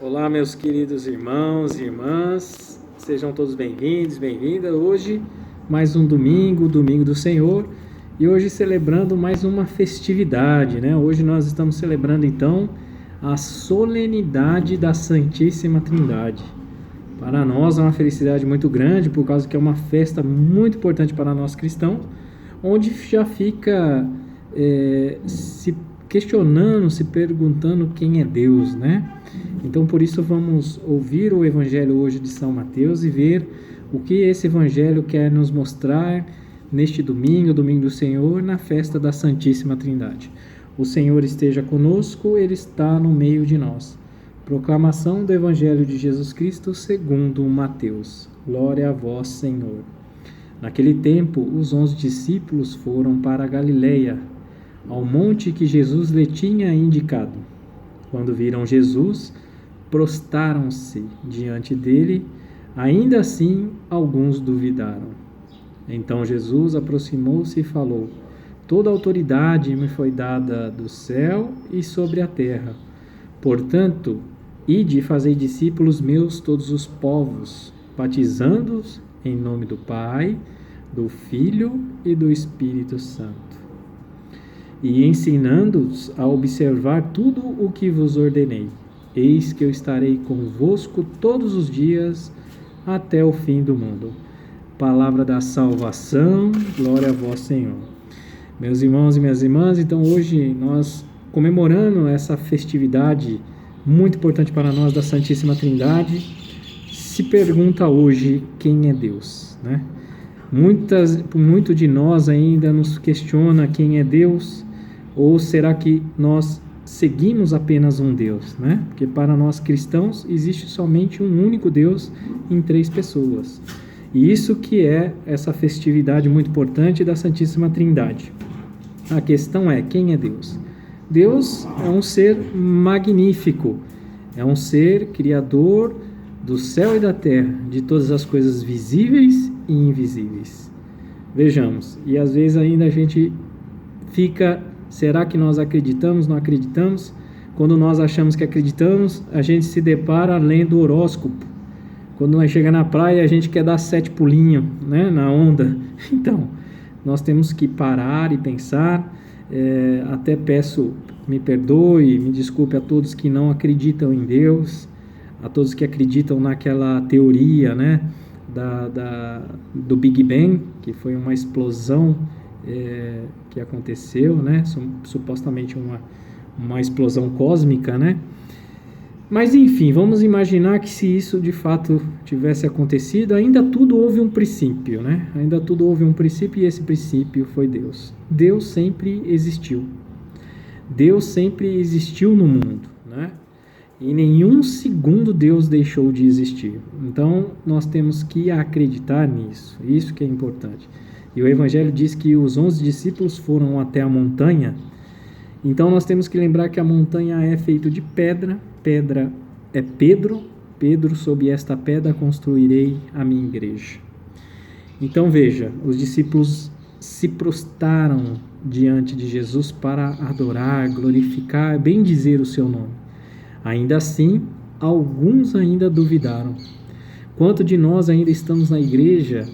Olá, meus queridos irmãos e irmãs, sejam todos bem-vindos, bem-vindas. Hoje, mais um domingo, domingo do Senhor, e hoje celebrando mais uma festividade, né? Hoje nós estamos celebrando, então, a solenidade da Santíssima Trindade. Para nós é uma felicidade muito grande, por causa que é uma festa muito importante para nós cristãos, onde já fica se questionando, se perguntando quem é Deus, né? Então, por isso, vamos ouvir o Evangelho hoje de São Mateus e ver o que esse Evangelho quer nos mostrar neste domingo, domingo do Senhor, na festa da Santíssima Trindade. O Senhor esteja conosco, Ele está no meio de nós. Proclamação do Evangelho de Jesus Cristo segundo Mateus. Glória a vós, Senhor. Naquele tempo, os 11 discípulos foram para a Galileia, ao monte que Jesus lhe tinha indicado. Quando viram Jesus, prostaram-se diante dele, ainda assim alguns duvidaram. Então Jesus aproximou-se e falou: Toda autoridade me foi dada do céu e sobre a terra. Portanto, ide e fazei discípulos meus todos os povos, batizando-os em nome do Pai, do Filho e do Espírito Santo, e ensinando-os a observar tudo o que vos ordenei. Eis que eu estarei convosco todos os dias até o fim do mundo. Palavra da salvação, glória a vós, Senhor. Meus irmãos e minhas irmãs, então hoje nós comemorando essa festividade muito importante para nós da Santíssima Trindade, se pergunta hoje quem é Deus, né? Muito de nós ainda nos questiona quem é Deus, ou será que nós seguimos apenas um Deus, né? Porque para nós cristãos existe somente um único Deus em 3 pessoas. E isso que é essa festividade muito importante da Santíssima Trindade. A questão é, quem é Deus? Deus é um ser magnífico, é um ser criador do céu e da terra, de todas as coisas visíveis e invisíveis. Vejamos, e às vezes ainda a gente fica: será que nós acreditamos, não acreditamos? Quando nós achamos que acreditamos, a gente se depara lendo o horóscopo. Quando nós chegamos na praia, a gente quer dar 7 pulinhos, né, na onda. Então, nós temos que parar e pensar. Até peço, me perdoe, me desculpe a todos que não acreditam em Deus, a todos que acreditam naquela teoria, né, do Big Bang, que foi uma explosão que aconteceu, né? Supostamente uma explosão cósmica, né? Mas enfim, vamos imaginar que se isso de fato tivesse acontecido, ainda tudo houve um princípio, né? Ainda tudo houve um princípio, e esse princípio foi Deus. Deus sempre existiu. Deus sempre existiu no mundo, né? E nenhum segundo Deus deixou de existir. Então nós temos que acreditar nisso. Isso que é importante. E o Evangelho diz que os 11 discípulos foram até a montanha. Então nós temos que lembrar que a montanha é feita de pedra. Pedra é Pedro. Pedro, sob esta pedra construirei a minha igreja. Então veja, os discípulos se prostraram diante de Jesus para adorar, glorificar, bendizer o seu nome. Ainda assim, alguns ainda duvidaram. Quanto de nós ainda estamos na igreja,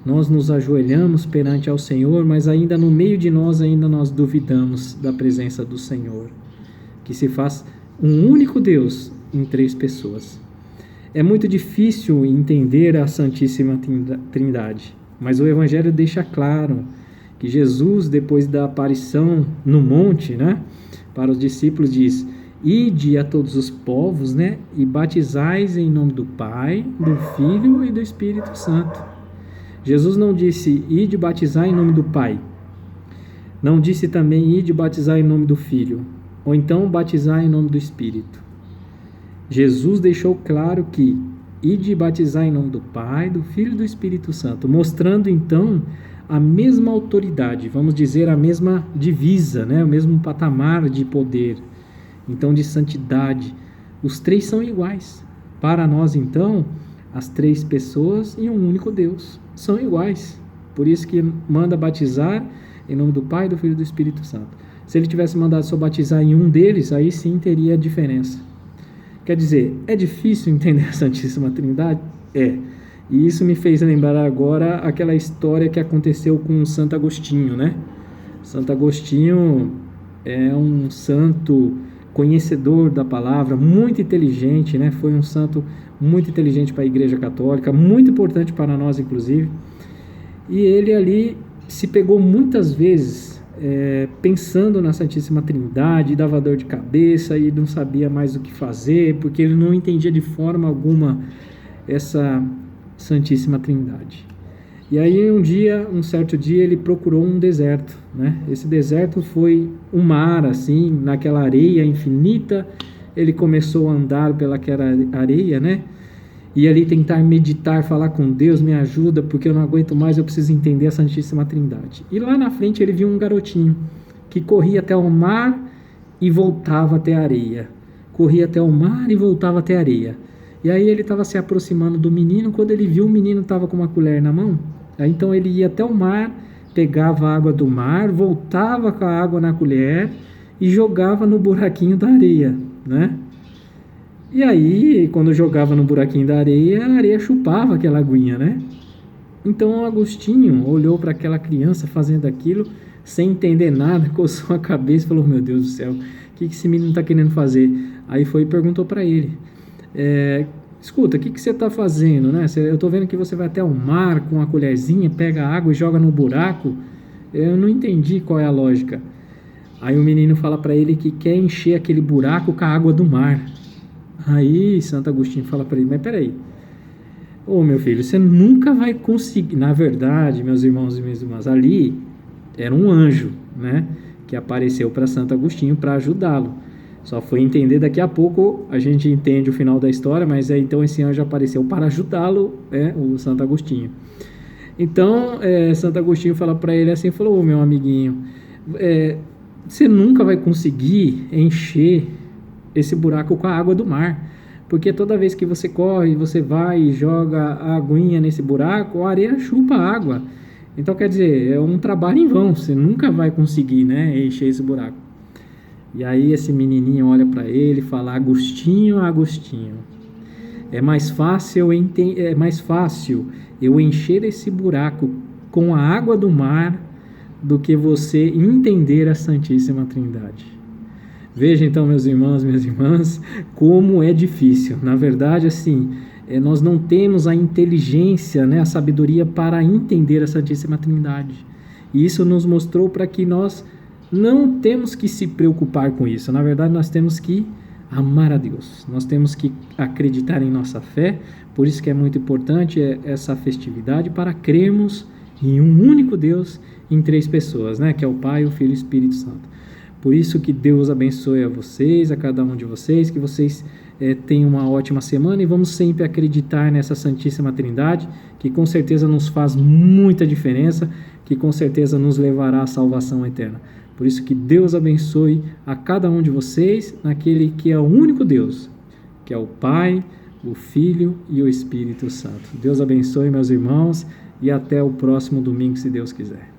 nós nos ajoelhamos perante ao Senhor, mas ainda no meio de nós, ainda nós duvidamos da presença do Senhor, que se faz um único Deus em 3 pessoas. É muito difícil entender a Santíssima Trindade, mas o Evangelho deixa claro que Jesus, depois da aparição no monte, né, para os discípulos, diz: Ide a todos os povos, né, e batizais em nome do Pai, do Filho e do Espírito Santo. Jesus não disse: ide batizar em nome do Pai. Não disse também: ide batizar em nome do Filho. Ou então batizar em nome do Espírito. Jesus deixou claro que ide batizar em nome do Pai, do Filho e do Espírito Santo, mostrando então a mesma autoridade, vamos dizer, a mesma divisa, né, o mesmo patamar de poder, então de santidade. Os 3 são iguais. Para nós, então, as 3 pessoas e um único Deus são iguais. Por isso que manda batizar em nome do Pai, do Filho e do Espírito Santo. Se ele tivesse mandado só batizar em um deles, aí sim teria diferença. Quer dizer, é difícil entender a Santíssima Trindade? É. E isso me fez lembrar agora aquela história que aconteceu com Santo Agostinho, né? Santo Agostinho é um santo conhecedor da palavra, muito inteligente, né? Foi um santo muito inteligente para a Igreja Católica, muito importante para nós, inclusive. E ele ali se pegou muitas vezes pensando na Santíssima Trindade, dava dor de cabeça e não sabia mais o que fazer, porque ele não entendia de forma alguma essa Santíssima Trindade. E aí um certo dia, ele procurou um deserto, né? Esse deserto foi um mar, assim, naquela areia infinita. Ele começou a andar pelaquela areia, né? E ali tentar meditar, falar com Deus, me ajuda, porque eu não aguento mais, eu preciso entender a Santíssima Trindade. E lá na frente ele viu um garotinho que corria até o mar e voltava até a areia. Corria até o mar e voltava até a areia. E aí ele estava se aproximando do menino, quando ele viu o menino estava com uma colher na mão. Aí então ele ia até o mar, pegava a água do mar, voltava com a água na colher e jogava no buraquinho da areia, né? E aí, quando jogava no buraquinho da areia, a areia chupava aquela aguinha, né? Então, Agostinho olhou para aquela criança fazendo aquilo, sem entender nada, coçou a cabeça e falou, meu Deus do céu, o que esse menino está querendo fazer? Aí foi e perguntou para ele, escuta, o que você está fazendo, né? Eu estou vendo que você vai até o mar com a colherzinha, pega a água e joga no buraco. Eu não entendi qual é a lógica. Aí o menino fala para ele que quer encher aquele buraco com a água do mar. Aí Santo Agostinho fala para ele, mas peraí, meu filho, você nunca vai conseguir. Na verdade, meus irmãos e minhas irmãs, ali era um anjo, né, que apareceu para Santo Agostinho para ajudá-lo. Só foi entender daqui a pouco, a gente entende o final da história, mas então esse anjo apareceu para ajudá-lo, o Santo Agostinho. Então, Santo Agostinho fala para ele assim, falou, meu amiguinho, você nunca vai conseguir encher esse buraco com a água do mar, porque toda vez que você corre, você vai e joga a aguinha nesse buraco, a areia chupa a água. Então, quer dizer, é um trabalho em vão, você nunca vai conseguir, né, encher esse buraco. E aí esse menininho olha para ele e fala, Agostinho, é mais fácil eu encher esse buraco com a água do mar do que você entender a Santíssima Trindade. Veja então, meus irmãos, minhas irmãs, como é difícil. Na verdade, assim, nós não temos a inteligência, né, a sabedoria para entender a Santíssima Trindade. E isso nos mostrou para que nós não temos que se preocupar com isso. Na verdade, nós temos que amar a Deus. Nós temos que acreditar em nossa fé. Por isso que é muito importante essa festividade, para crermos em um único Deus, em 3 pessoas, né, que é o Pai, o Filho e o Espírito Santo. Por isso que Deus abençoe a vocês, a cada um de vocês, que vocês tenham uma ótima semana e vamos sempre acreditar nessa Santíssima Trindade, que com certeza nos faz muita diferença, que com certeza nos levará à salvação eterna. Por isso que Deus abençoe a cada um de vocês, naquele que é o único Deus, que é o Pai, o Filho e o Espírito Santo. Deus abençoe, meus irmãos, e até o próximo domingo, se Deus quiser.